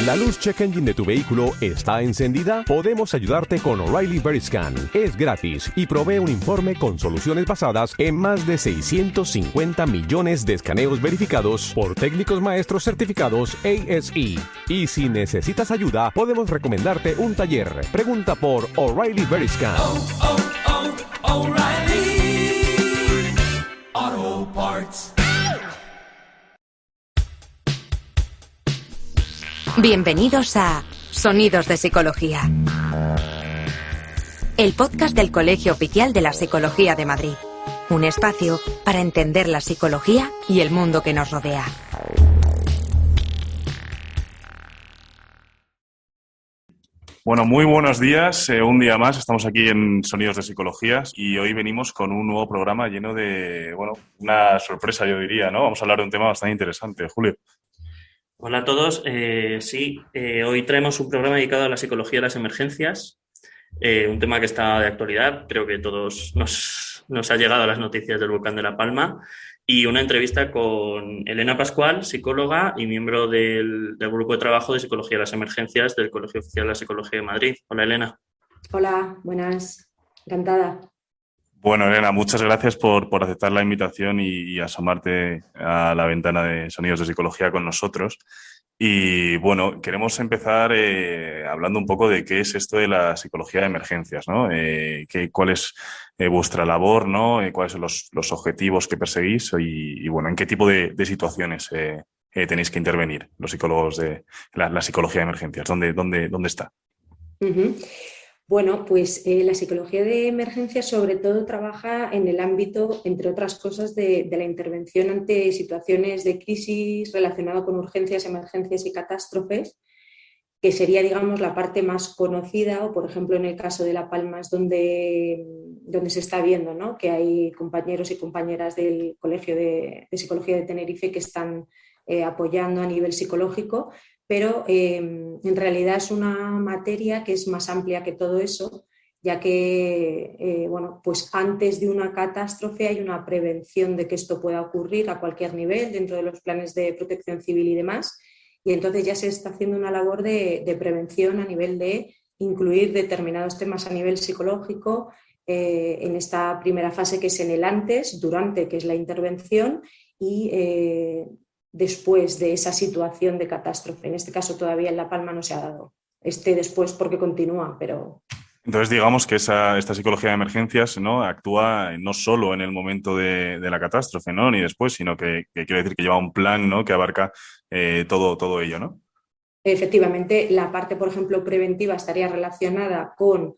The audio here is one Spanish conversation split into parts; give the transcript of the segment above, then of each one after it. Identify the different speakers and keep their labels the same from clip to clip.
Speaker 1: ¿La luz check engine de tu vehículo está encendida? Podemos ayudarte con O'Reilly Veriscan. Es gratis y provee un informe con soluciones basadas en más de 650 millones de escaneos verificados por técnicos maestros certificados ASE. Y si necesitas ayuda, podemos recomendarte un taller. Pregunta por O'Reilly Veriscan.
Speaker 2: O'Reilly Auto Parts.
Speaker 3: Bienvenidos a Sonidos de Psicología, el podcast del Colegio Oficial de la Psicología de Madrid. Un espacio para entender la psicología y el mundo que nos rodea.
Speaker 4: Bueno, muy buenos días. Un día más estamos aquí en Sonidos de Psicología y hoy venimos con un nuevo programa lleno de, una sorpresa, yo diría, ¿no? Vamos a hablar de un tema bastante interesante. Julio.
Speaker 5: Hola a todos. Hoy traemos un programa dedicado a la psicología de las emergencias, un tema que está de actualidad, creo que todos nos ha llegado a las noticias del volcán de La Palma, y una entrevista con Elena Pascual, psicóloga y miembro del grupo de trabajo de psicología de las emergencias del Colegio Oficial de la Psicología de Madrid. Hola, Elena.
Speaker 6: Hola, buenas, encantada.
Speaker 4: Bueno, Elena, muchas gracias por aceptar la invitación y asomarte a la ventana de Sonidos de Psicología con nosotros. Y bueno, queremos empezar hablando un poco de qué es esto de la psicología de emergencias, ¿no? Cuál es vuestra labor, ¿no? Cuáles son los objetivos que perseguís y bueno, en qué tipo de situaciones tenéis que intervenir los psicólogos de la psicología de emergencias. ¿Dónde está?
Speaker 6: Uh-huh. Bueno, pues la psicología de emergencias sobre todo trabaja en el ámbito, entre otras cosas, de la intervención ante situaciones de crisis relacionado con urgencias, emergencias y catástrofes, que sería, digamos, la parte más conocida, o por ejemplo en el caso de La Palma es donde se está viendo, ¿no?, que hay compañeros y compañeras del Colegio de Psicología de Tenerife que están apoyando a nivel psicológico. Pero en realidad es una materia que es más amplia que todo eso, ya que pues antes de una catástrofe hay una prevención de que esto pueda ocurrir a cualquier nivel dentro de los planes de protección civil y demás, y entonces ya se está haciendo una labor de prevención a nivel de incluir determinados temas a nivel psicológico en esta primera fase, que es en el antes, durante, que es la intervención, y después de esa situación de catástrofe. En este caso todavía en La Palma no se ha dado. Después porque continúa, pero...
Speaker 4: Entonces, digamos que esta psicología de emergencias, ¿no?, actúa no solo en el momento de la catástrofe, ¿no?, ni después, sino que quiere decir que lleva un plan, ¿no?, que abarca todo ello, ¿no?
Speaker 6: Efectivamente, la parte, por ejemplo, preventiva estaría relacionada con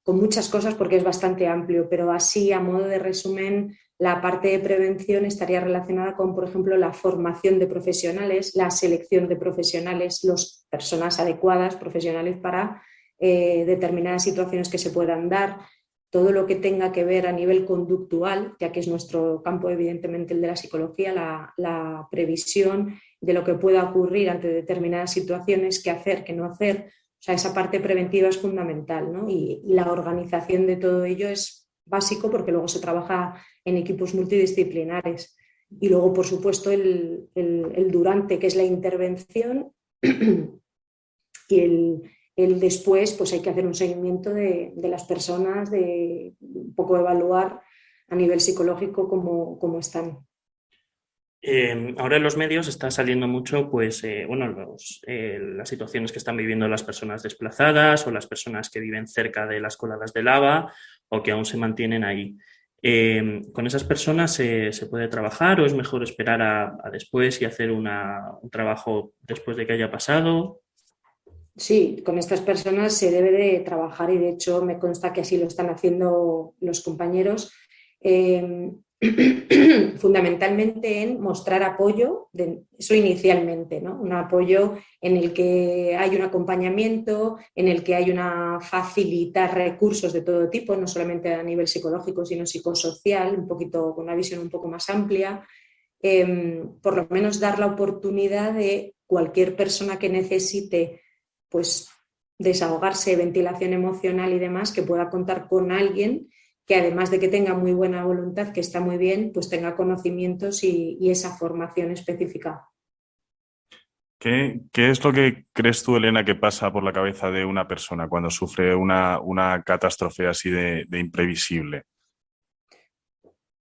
Speaker 6: muchas cosas porque es bastante amplio, pero así, a modo de resumen, la parte de prevención estaría relacionada con, por ejemplo, la formación de profesionales, la selección de profesionales, las personas adecuadas, profesionales para determinadas situaciones que se puedan dar, todo lo que tenga que ver a nivel conductual, ya que es nuestro campo, evidentemente, el de la psicología, la previsión de lo que pueda ocurrir ante determinadas situaciones, qué hacer, qué no hacer. O sea, esa parte preventiva es fundamental, ¿no? Y la organización de todo ello es básico porque luego se trabaja en equipos multidisciplinares. Y luego, por supuesto, el durante, que es la intervención, y el después, pues hay que hacer un seguimiento de las personas, de un poco evaluar a nivel psicológico cómo están.
Speaker 5: Ahora en los medios está saliendo mucho las situaciones que están viviendo las personas desplazadas o las personas que viven cerca de las coladas de lava o que aún se mantienen ahí. ¿Con esas personas se puede trabajar o es mejor esperar a después y hacer un trabajo después de que haya pasado?
Speaker 6: Sí, con estas personas se debe de trabajar y de hecho me consta que así lo están haciendo los compañeros. Fundamentalmente en mostrar apoyo, eso inicialmente, ¿no? Un apoyo en el que hay un acompañamiento, en el que hay facilitar recursos de todo tipo, no solamente a nivel psicológico, sino psicosocial, un poquito con una visión un poco más amplia, por lo menos dar la oportunidad de cualquier persona que necesite, pues, desahogarse, ventilación emocional y demás, que pueda contar con alguien que, además de que tenga muy buena voluntad, que está muy bien, pues tenga conocimientos y esa formación específica.
Speaker 4: ¿Qué es lo que crees tú, Elena, que pasa por la cabeza de una persona cuando sufre una catástrofe así de imprevisible?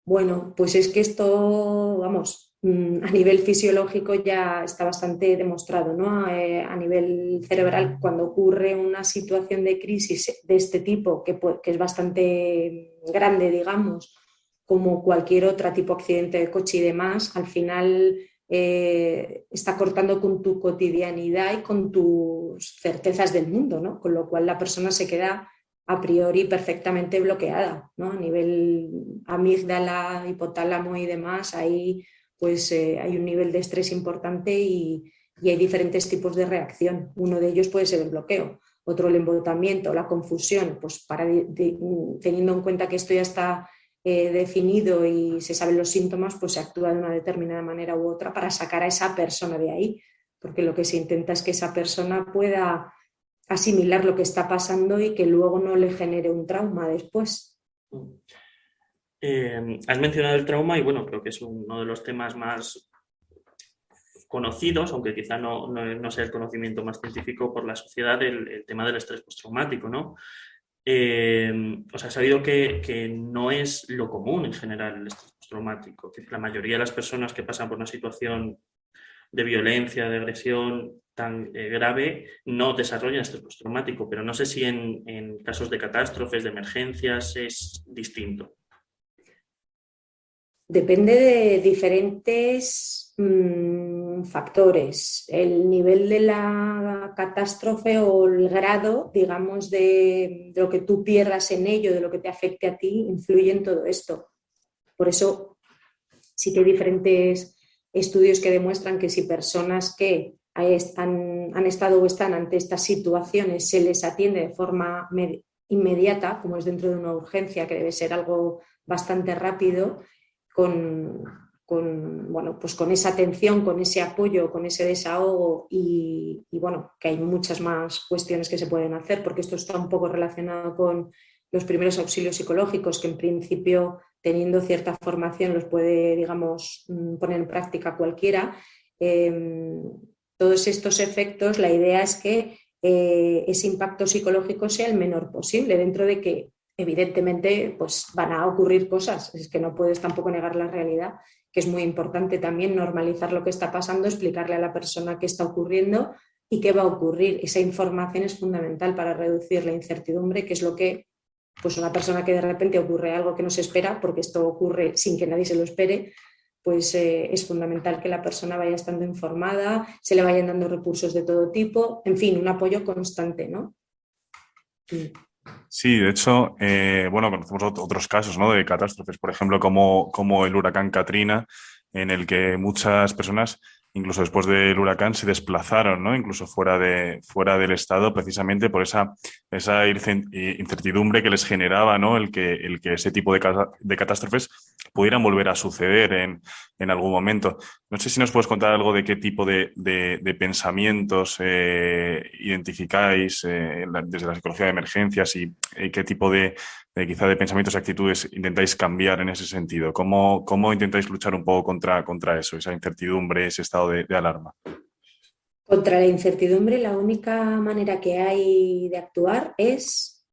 Speaker 6: Bueno, pues es que esto, vamos, a nivel fisiológico ya está bastante demostrado, ¿no? A nivel cerebral, cuando ocurre una situación de crisis de este tipo, que es bastante grande, digamos, como cualquier otra tipo de accidente de coche y demás, al final está cortando con tu cotidianidad y con tus certezas del mundo, ¿no? Con lo cual la persona se queda a priori perfectamente bloqueada, ¿no? A nivel amígdala, hipotálamo y demás, ahí pues hay un nivel de estrés importante y hay diferentes tipos de reacción. Uno de ellos puede ser el bloqueo, otro el embotamiento, la confusión, pues teniendo en cuenta que esto ya está definido y se saben los síntomas, pues se actúa de una determinada manera u otra para sacar a esa persona de ahí, porque lo que se intenta es que esa persona pueda asimilar lo que está pasando y que luego no le genere un trauma después.
Speaker 5: Has mencionado el trauma y bueno, creo que es uno de los temas más conocidos, aunque quizá no sea el conocimiento más científico por la sociedad, el tema del estrés postraumático, ¿no? O sea, he sabido que no es lo común en general el estrés postraumático, que la mayoría de las personas que pasan por una situación de violencia, de agresión tan grave, no desarrollan estrés postraumático, pero no sé si en casos de catástrofes, de emergencias, es distinto.
Speaker 6: Depende de diferentes factores. El nivel de la catástrofe o el grado, digamos, de lo que tú pierdas en ello, de lo que te afecte a ti, influye en todo esto. Por eso sí que hay diferentes estudios que demuestran que si personas que han estado o están ante estas situaciones se les atiende de forma inmediata, como es dentro de una urgencia, que debe ser algo bastante rápido, bueno, pues con esa atención, con ese apoyo, con ese desahogo y bueno, que hay muchas más cuestiones que se pueden hacer, porque esto está un poco relacionado con los primeros auxilios psicológicos, que en principio, teniendo cierta formación, los puede, digamos, poner en práctica cualquiera. Todos estos efectos, la idea es que ese impacto psicológico sea el menor posible, dentro de que evidentemente pues van a ocurrir cosas, es que no puedes tampoco negar la realidad, que es muy importante también normalizar lo que está pasando, explicarle a la persona qué está ocurriendo y qué va a ocurrir. Esa información es fundamental para reducir la incertidumbre, que es lo que pues una persona que de repente ocurre algo que no se espera, porque esto ocurre sin que nadie se lo espere, pues es fundamental que la persona vaya estando informada, se le vayan dando recursos de todo tipo, en fin, un apoyo constante, ¿no?
Speaker 4: Sí, de hecho, bueno, conocemos otros casos, ¿no? De catástrofes, por ejemplo, como el huracán Katrina, en el que muchas personas, incluso después del huracán, se desplazaron, ¿no? Incluso fuera del estado, precisamente por esa incertidumbre que les generaba, ¿no? El que ese tipo de catástrofes pudieran volver a suceder en algún momento. No sé si nos puedes contar algo de qué tipo de pensamientos identificáis desde la psicología de emergencias y qué tipo quizá de pensamientos y actitudes intentáis cambiar en ese sentido. ¿Cómo intentáis luchar un poco contra eso, esa incertidumbre, ese estado de alarma?
Speaker 6: Contra la incertidumbre, la única manera que hay de actuar es,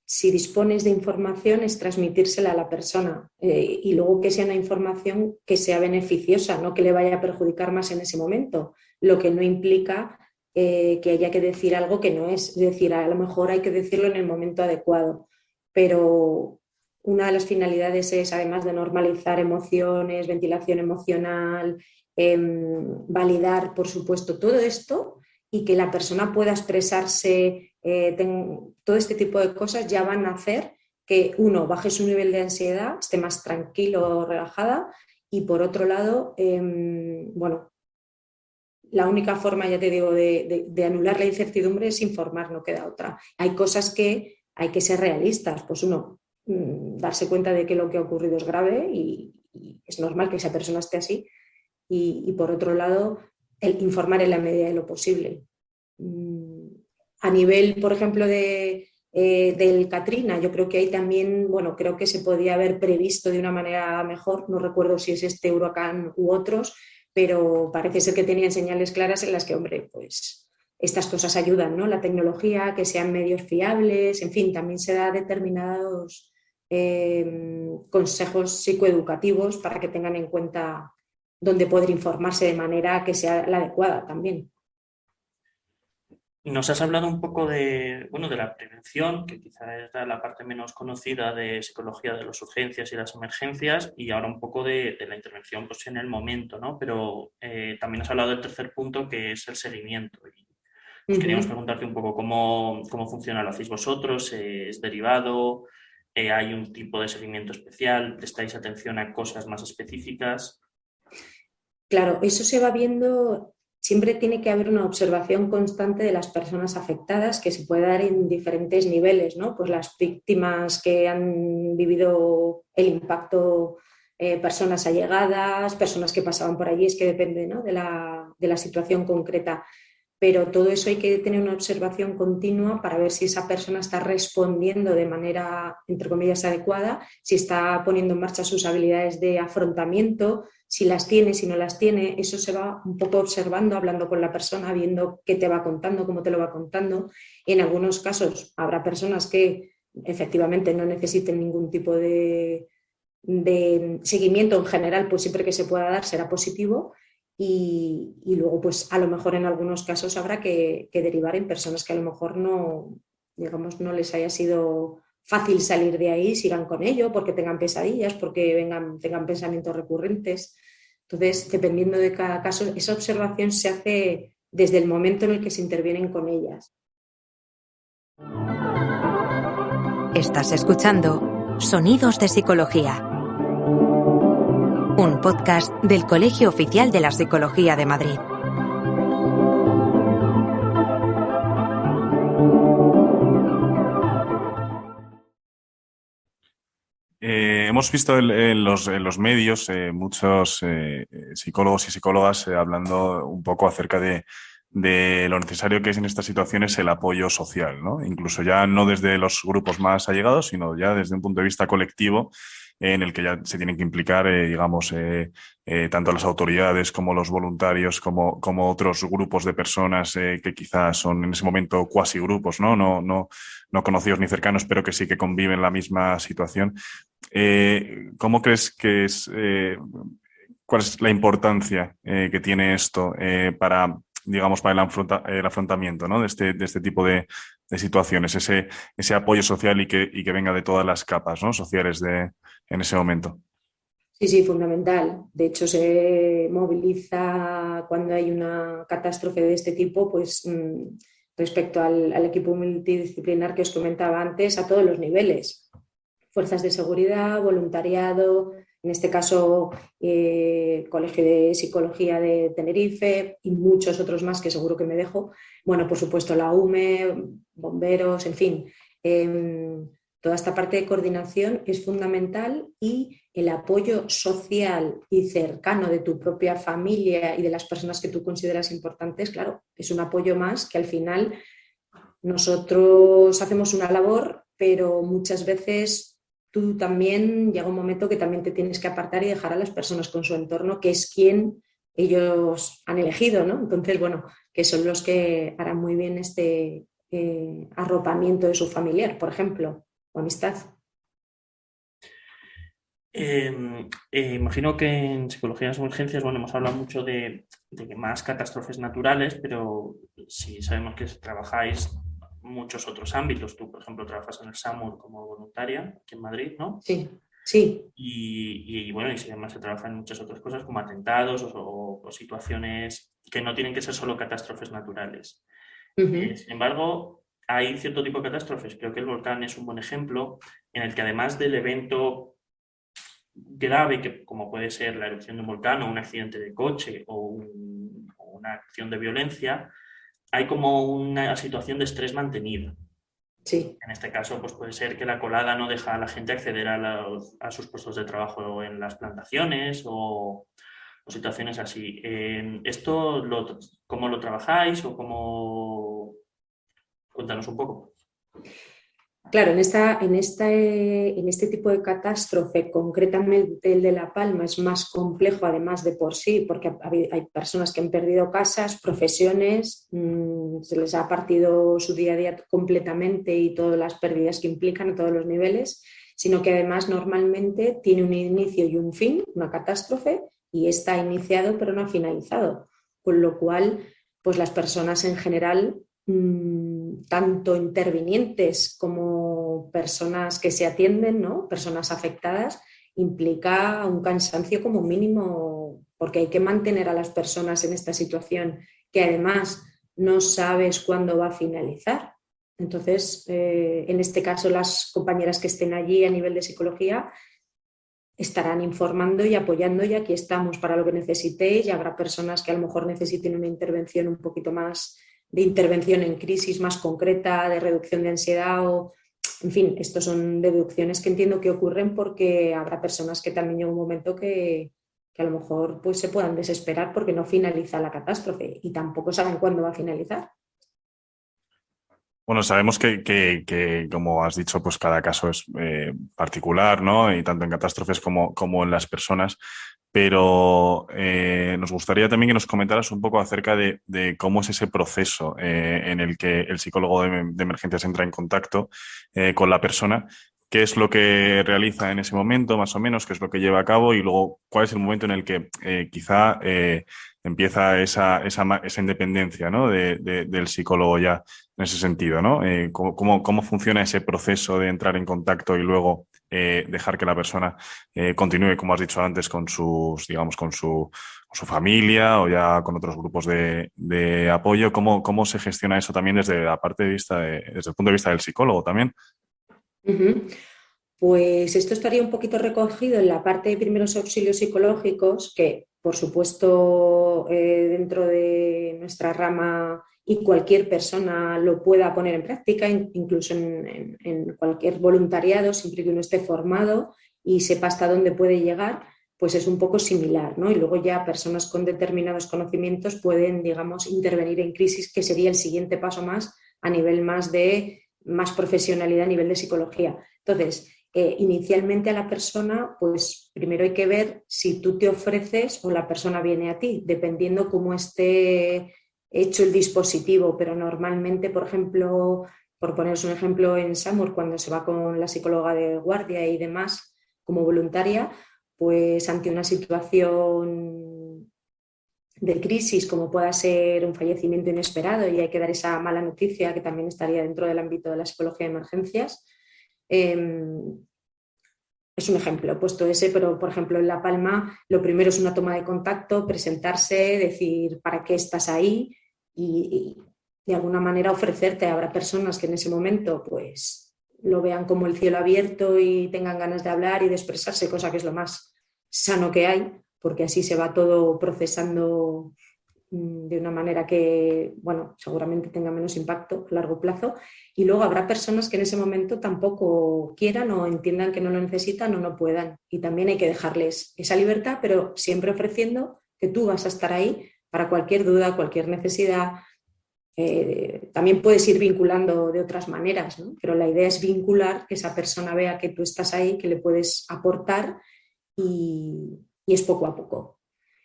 Speaker 6: si dispones de información, es transmitírsela a la persona y luego que sea una información que sea beneficiosa, no que le vaya a perjudicar más en ese momento, lo que no implica que haya que decir algo que no es decir, a lo mejor hay que decirlo en el momento adecuado, pero una de las finalidades es, además de normalizar emociones, ventilación emocional, validar, por supuesto, todo esto y que la persona pueda expresarse, todo este tipo de cosas ya van a hacer que uno baje su nivel de ansiedad, esté más tranquilo, relajada y por otro lado, bueno, la única forma, ya te digo, de anular la incertidumbre es informar, no queda otra. Hay cosas que hay que ser realistas, pues uno, darse cuenta de que lo que ha ocurrido es grave y es normal que esa persona esté así y por otro lado, el informar en la medida de lo posible. A nivel, por ejemplo, del Katrina, yo creo que ahí también, bueno, creo que se podía haber previsto de una manera mejor, no recuerdo si es este huracán u otros, pero parece ser que tenían señales claras en las que, hombre, pues estas cosas ayudan, ¿no? La tecnología, que sean medios fiables, en fin, también se da determinados consejos psicoeducativos para que tengan en cuenta dónde poder informarse de manera que sea la adecuada también.
Speaker 5: Nos has hablado un poco de, bueno, de la prevención, que quizá es la parte menos conocida de psicología de las urgencias y las emergencias, y ahora un poco de la intervención pues, en el momento, ¿no? Pero también has hablado del tercer punto, que es el seguimiento. Y pues queríamos preguntarte un poco cómo funciona, lo hacéis vosotros, es derivado, hay un tipo de seguimiento especial, prestáis atención a cosas más específicas.
Speaker 6: Claro, eso se va viendo, siempre tiene que haber una observación constante de las personas afectadas que se puede dar en diferentes niveles, ¿no? Pues las víctimas que han vivido el impacto, personas allegadas, personas que pasaban por allí, es que depende, ¿no? de la situación concreta. Pero todo eso hay que tener una observación continua para ver si esa persona está respondiendo de manera, entre comillas, adecuada, si está poniendo en marcha sus habilidades de afrontamiento, si las tiene, si no las tiene. Eso se va un poco observando, hablando con la persona, viendo qué te va contando, cómo te lo va contando. Y en algunos casos habrá personas que efectivamente no necesiten ningún tipo de seguimiento en general, pues siempre que se pueda dar será positivo. Y luego, pues a lo mejor en algunos casos habrá que derivar en personas que a lo mejor no, digamos, no les haya sido fácil salir de ahí, sigan con ello, porque tengan pesadillas, porque tengan pensamientos recurrentes. Entonces, dependiendo de cada caso, esa observación se hace desde el momento en el que se intervienen con ellas.
Speaker 3: Estás escuchando Sonidos de Psicología, un podcast del Colegio Oficial de la Psicología de Madrid.
Speaker 4: Hemos visto en los medios muchos psicólogos y psicólogas hablando un poco acerca de lo necesario que es en estas situaciones el apoyo social, ¿no? Incluso ya no desde los grupos más allegados, sino ya desde un punto de vista colectivo en el que ya se tienen que implicar, digamos, tanto las autoridades como los voluntarios, como otros grupos de personas que quizás son en ese momento cuasi grupos, ¿no? No conocidos ni cercanos, pero que sí que conviven en la misma situación. ¿Cómo crees que es, cuál es la importancia que tiene esto para, digamos, para el afrontamiento, ¿no? de este tipo de situaciones, ese apoyo social y que venga de todas las capas, ¿no? sociales en ese momento?
Speaker 6: Sí, sí, fundamental. De hecho, se moviliza cuando hay una catástrofe de este tipo, pues respecto al equipo multidisciplinar que os comentaba antes, a todos los niveles. Fuerzas de seguridad, voluntariado, en este caso Colegio de Psicología de Tenerife y muchos otros más que seguro que me dejo. Bueno, por supuesto la UME, bomberos, en fin. Toda esta parte de coordinación es fundamental y el apoyo social y cercano de tu propia familia y de las personas que tú consideras importantes, claro, es un apoyo más que al final nosotros hacemos una labor, pero muchas veces tú también llega un momento que también te tienes que apartar y dejar a las personas con su entorno, que es quien ellos han elegido, ¿no? Entonces, bueno, que son los que harán muy bien este arropamiento de su familiar, por ejemplo, o amistad.
Speaker 5: Imagino que en psicología de las emergencias, bueno, hemos hablado mucho de más catástrofes naturales, pero sí sabemos que trabajáis muchos otros ámbitos. Tú, por ejemplo, trabajas en el SAMUR como voluntaria aquí en Madrid, ¿no?
Speaker 6: Sí, sí.
Speaker 5: Y bueno, y además se trabaja en muchas otras cosas como atentados o situaciones que no tienen que ser solo catástrofes naturales. Sin embargo, hay cierto tipo de catástrofes, creo que el volcán es un buen ejemplo, en el que además del evento grave, que como puede ser la erupción de un volcán o un accidente de coche o una acción de violencia, hay como una situación de estrés mantenido.
Speaker 6: Sí.
Speaker 5: En este caso, pues puede ser que la colada no deja a la gente acceder a sus puestos de trabajo en las plantaciones o situaciones así. ¿Esto cómo lo trabajáis o cómo...? Cuéntanos un poco.
Speaker 6: claro, en este tipo de catástrofe, concretamente el de La Palma, es más complejo además de por sí, porque hay personas que han perdido casas, profesiones, se les ha partido su día a día completamente y todas las pérdidas que implican a todos los niveles, sino que además normalmente tiene un inicio y un fin, una catástrofe, y está iniciado pero no ha finalizado, con lo cual pues las personas en general, tanto intervinientes como personas que se atienden, ¿no? Personas afectadas, implica un cansancio como mínimo, porque hay que mantener a las personas en esta situación que además no sabes cuándo va a finalizar. Entonces, en este caso, las compañeras que estén allí a nivel de psicología estarán informando y apoyando, y aquí estamos para lo que necesitéis, y habrá personas que a lo mejor necesiten una intervención un poquito más de intervención en crisis más concreta, de reducción de ansiedad en fin, estos son deducciones que entiendo que ocurren porque habrá personas que también llega un momento que a lo mejor pues, se puedan desesperar porque no finaliza la catástrofe y tampoco saben cuándo va a finalizar.
Speaker 4: Bueno, sabemos que, como has dicho, pues cada caso es particular, ¿no? Y tanto en catástrofes como en las personas. Pero nos gustaría también que nos comentaras un poco acerca de cómo es ese proceso en el que el psicólogo de emergencias entra en contacto con la persona. ¿Qué es lo que realiza en ese momento, más o menos? ¿Qué es lo que lleva a cabo? Y luego, ¿cuál es el momento en el que quizá empieza esa independencia, ¿no? del psicólogo ya en ese sentido, ¿no? ¿Cómo funciona ese proceso de entrar en contacto y luego dejar que la persona continúe, como has dicho antes, con su familia o ya con otros grupos de apoyo? ¿Cómo se gestiona eso también desde la parte de vista desde el punto de vista del psicólogo también?
Speaker 6: Uh-huh. Pues esto estaría un poquito recogido en la parte de primeros auxilios psicológicos, que por supuesto dentro de nuestra rama y cualquier persona lo pueda poner en práctica, incluso en cualquier voluntariado, siempre que uno esté formado y sepa hasta dónde puede llegar, pues es un poco similar, ¿no? Y luego ya personas con determinados conocimientos pueden, digamos, intervenir en crisis, que sería el siguiente paso más a nivel más profesionalidad a nivel de psicología. Entonces, inicialmente a la persona, pues primero hay que ver si tú te ofreces o la persona viene a ti, dependiendo cómo esté hecho el dispositivo, pero normalmente, por ejemplo, por poneros un ejemplo, en SAMUR, cuando se va con la psicóloga de guardia y demás como voluntaria, pues ante una situación de crisis como pueda ser un fallecimiento inesperado y hay que dar esa mala noticia, que también estaría dentro del ámbito de la psicología de emergencias, es un ejemplo puesto ese, pero por ejemplo en La Palma lo primero es una toma de contacto, presentarse, decir para qué estás ahí y de alguna manera ofrecerte. Habrá personas que en ese momento pues lo vean como el cielo abierto y tengan ganas de hablar y de expresarse, cosa que es lo más sano que hay, porque así se va todo procesando de una manera que, bueno, seguramente tenga menos impacto a largo plazo. Y luego habrá personas que en ese momento tampoco quieran o entiendan que no lo necesitan o no puedan. Y también hay que dejarles esa libertad, pero siempre ofreciendo que tú vas a estar ahí para cualquier duda, cualquier necesidad. También puedes ir vinculando de otras maneras, ¿no? Pero la idea es vincular, que esa persona vea que tú estás ahí, que le puedes aportar y es poco a poco.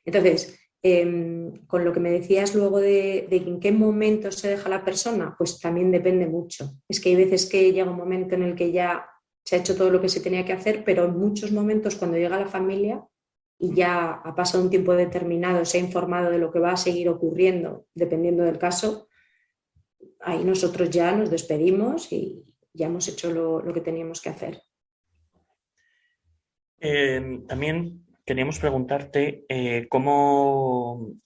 Speaker 6: Entonces, con lo que me decías luego de en qué momento se deja la persona, pues también depende mucho. Es que hay veces que llega un momento en el que ya se ha hecho todo lo que se tenía que hacer, pero en muchos momentos cuando llega la familia y ya ha pasado un tiempo determinado, se ha informado de lo que va a seguir ocurriendo, dependiendo del caso, ahí nosotros ya nos despedimos y ya hemos hecho lo que teníamos que hacer.
Speaker 5: También queríamos preguntarte cómo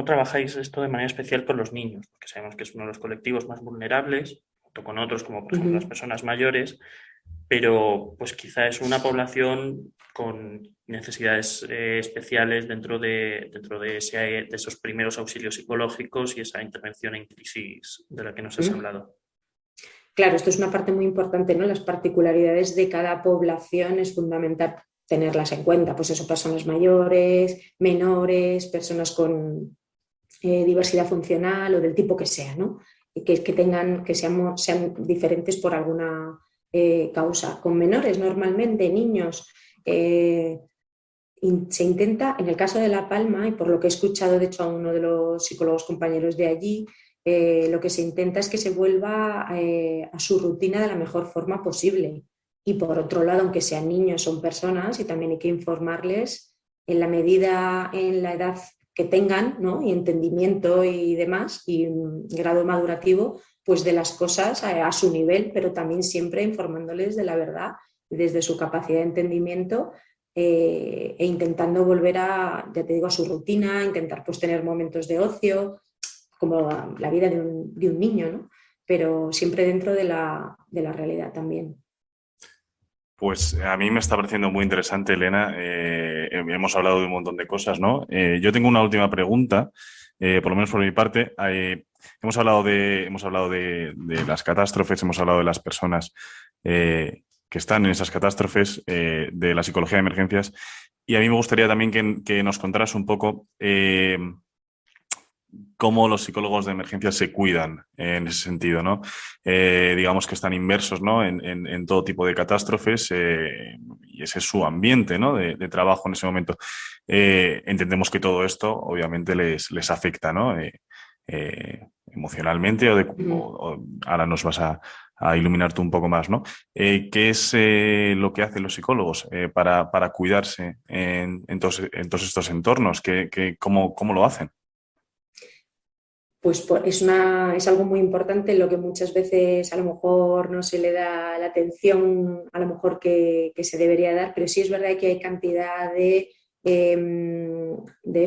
Speaker 5: trabajáis esto de manera especial con los niños, porque sabemos que es uno de los colectivos más vulnerables, junto con otros como por ejemplo las personas mayores, pero pues quizá es una población con necesidades especiales dentro de esos primeros auxilios psicológicos y esa intervención en crisis de la que nos has hablado.
Speaker 6: Claro, esto es una parte muy importante, ¿no? Las particularidades de cada población es fundamental tenerlas en cuenta. Pues eso, personas mayores, menores, personas con diversidad funcional o del tipo que sea, ¿no? que sean diferentes por alguna causa. Con menores, normalmente, niños, se intenta, en el caso de La Palma, y por lo que he escuchado, de hecho, a uno de los psicólogos compañeros de allí, lo que se intenta es que se vuelva a su rutina de la mejor forma posible. Y por otro lado, aunque sean niños, son personas y también hay que informarles en la medida, en la edad que tengan, ¿no? Y entendimiento y demás, y grado madurativo, pues de las cosas a su nivel, pero también siempre informándoles de la verdad desde su capacidad de entendimiento, e intentando volver a, ya te digo, a su rutina, intentar pues tener momentos de ocio, como la vida de un niño, ¿no? Pero siempre dentro de la realidad también.
Speaker 4: Pues a mí me está pareciendo muy interesante, Elena. Hemos hablado de un montón de cosas, ¿no? Yo tengo una última pregunta, por lo menos por mi parte. Hemos hablado de las catástrofes, hemos hablado de las personas que están en esas catástrofes, de la psicología de emergencias. Y a mí me gustaría también que nos contaras un poco cómo los psicólogos de emergencias se cuidan en ese sentido, ¿no? Digamos que están inmersos, ¿no? en todo tipo de catástrofes, y ese es su ambiente, ¿no? de trabajo en ese momento. Entendemos que todo esto obviamente les afecta, ¿no? Emocionalmente o ahora nos vas a iluminar tú un poco más, ¿no? ¿Qué es lo que hacen los psicólogos para cuidarse en todos estos entornos? ¿Cómo lo hacen?
Speaker 6: Pues es algo muy importante, lo que muchas veces a lo mejor no se le da la atención a lo mejor que se debería dar, pero sí es verdad que hay cantidad de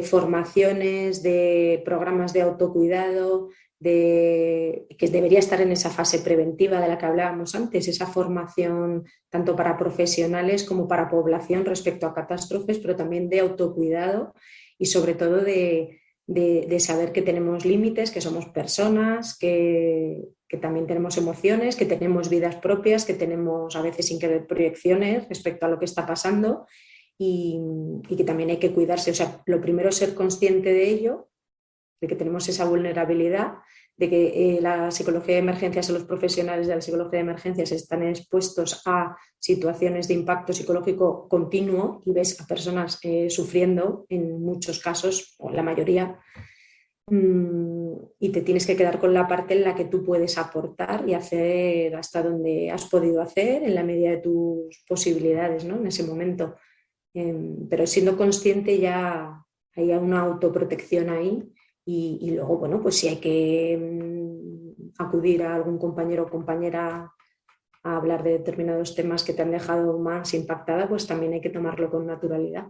Speaker 6: formaciones, de programas de autocuidado, que debería estar en esa fase preventiva de la que hablábamos antes, esa formación tanto para profesionales como para población respecto a catástrofes, pero también de autocuidado y sobre todo de saber que tenemos límites, que somos personas, que también tenemos emociones, que tenemos vidas propias, que tenemos a veces sin querer proyecciones respecto a lo que está pasando y que también hay que cuidarse. O sea, lo primero es ser consciente de ello, de que tenemos esa vulnerabilidad, de que la psicología de emergencias o los profesionales de la psicología de emergencias están expuestos a situaciones de impacto psicológico continuo y ves a personas sufriendo en muchos casos, o la mayoría, y te tienes que quedar con la parte en la que tú puedes aportar y hacer hasta donde has podido hacer en la medida de tus posibilidades, ¿no? En ese momento. Pero siendo consciente ya hay una autoprotección ahí. Y luego, bueno, pues si hay que acudir a algún compañero o compañera a hablar de determinados temas que te han dejado más impactada, pues también hay que tomarlo con naturalidad.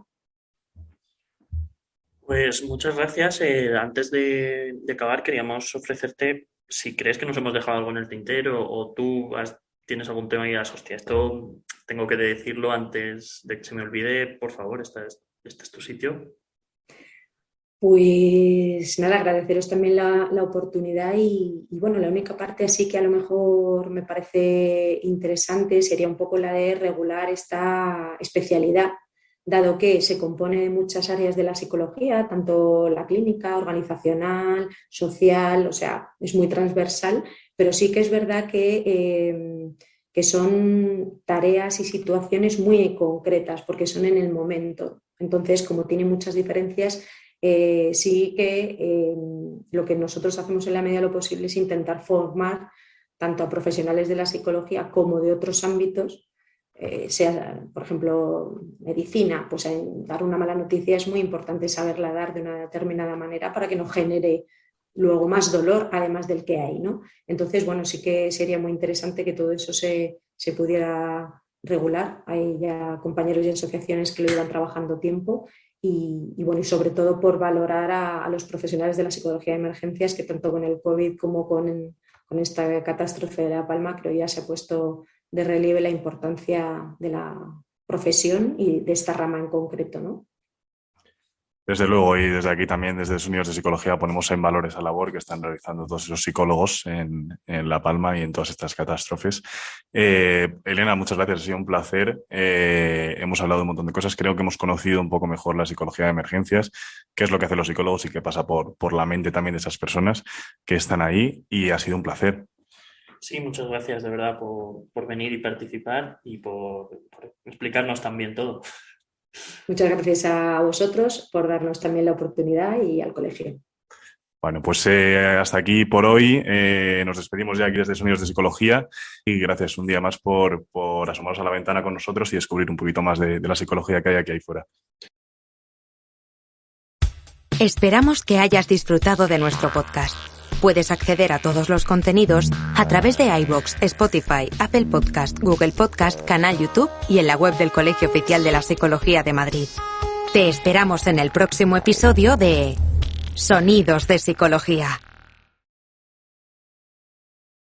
Speaker 5: Pues muchas gracias. Antes de acabar, queríamos ofrecerte, si crees que nos hemos dejado algo en el tintero o tú tienes algún tema y digas, hostia, esto tengo que decirlo antes de que se me olvide, por favor, este es tu sitio.
Speaker 6: Pues nada, agradeceros también la oportunidad y bueno, la única parte así que a lo mejor me parece interesante sería un poco la de regular esta especialidad, dado que se compone de muchas áreas de la psicología, tanto la clínica, organizacional, social, o sea, es muy transversal, pero sí que es verdad que son tareas y situaciones muy concretas porque son en el momento. Entonces, como tiene muchas diferencias, sí que lo que nosotros hacemos en la medida de lo posible es intentar formar tanto a profesionales de la psicología como de otros ámbitos, sea, por ejemplo, medicina, pues dar una mala noticia es muy importante saberla dar de una determinada manera para que no genere luego más dolor además del que hay, ¿no? Entonces, bueno, sí que sería muy interesante que todo eso se pudiera regular. Hay ya compañeros y asociaciones que lo llevan trabajando tiempo. Y bueno, y sobre todo por valorar a los profesionales de la psicología de emergencias, que tanto con el COVID como con esta catástrofe de La Palma, creo ya se ha puesto de relieve la importancia de la profesión y de esta rama en concreto, ¿no?
Speaker 4: Desde luego, y desde aquí también, desde los Unidos de Psicología, ponemos en valor esa labor que están realizando todos esos psicólogos en La Palma y en todas estas catástrofes. Elena, muchas gracias, ha sido un placer. Hemos hablado de un montón de cosas, creo que hemos conocido un poco mejor la psicología de emergencias, qué es lo que hacen los psicólogos y qué pasa por la mente también de esas personas que están ahí, y ha sido un placer.
Speaker 5: Sí, muchas gracias de verdad por venir y participar y por explicarnos también todo.
Speaker 6: Muchas gracias a vosotros por darnos también la oportunidad y al colegio.
Speaker 4: Bueno, pues hasta aquí por hoy. Nos despedimos ya aquí desde Sonidos de Psicología y gracias un día más por asomaros a la ventana con nosotros y descubrir un poquito más de la psicología que hay aquí fuera.
Speaker 3: Esperamos que hayas disfrutado de nuestro podcast. Puedes acceder a todos los contenidos a través de iVoox, Spotify, Apple Podcast, Google Podcast, canal YouTube y en la web del Colegio Oficial de la Psicología de Madrid. Te esperamos en el próximo episodio de Sonidos de Psicología.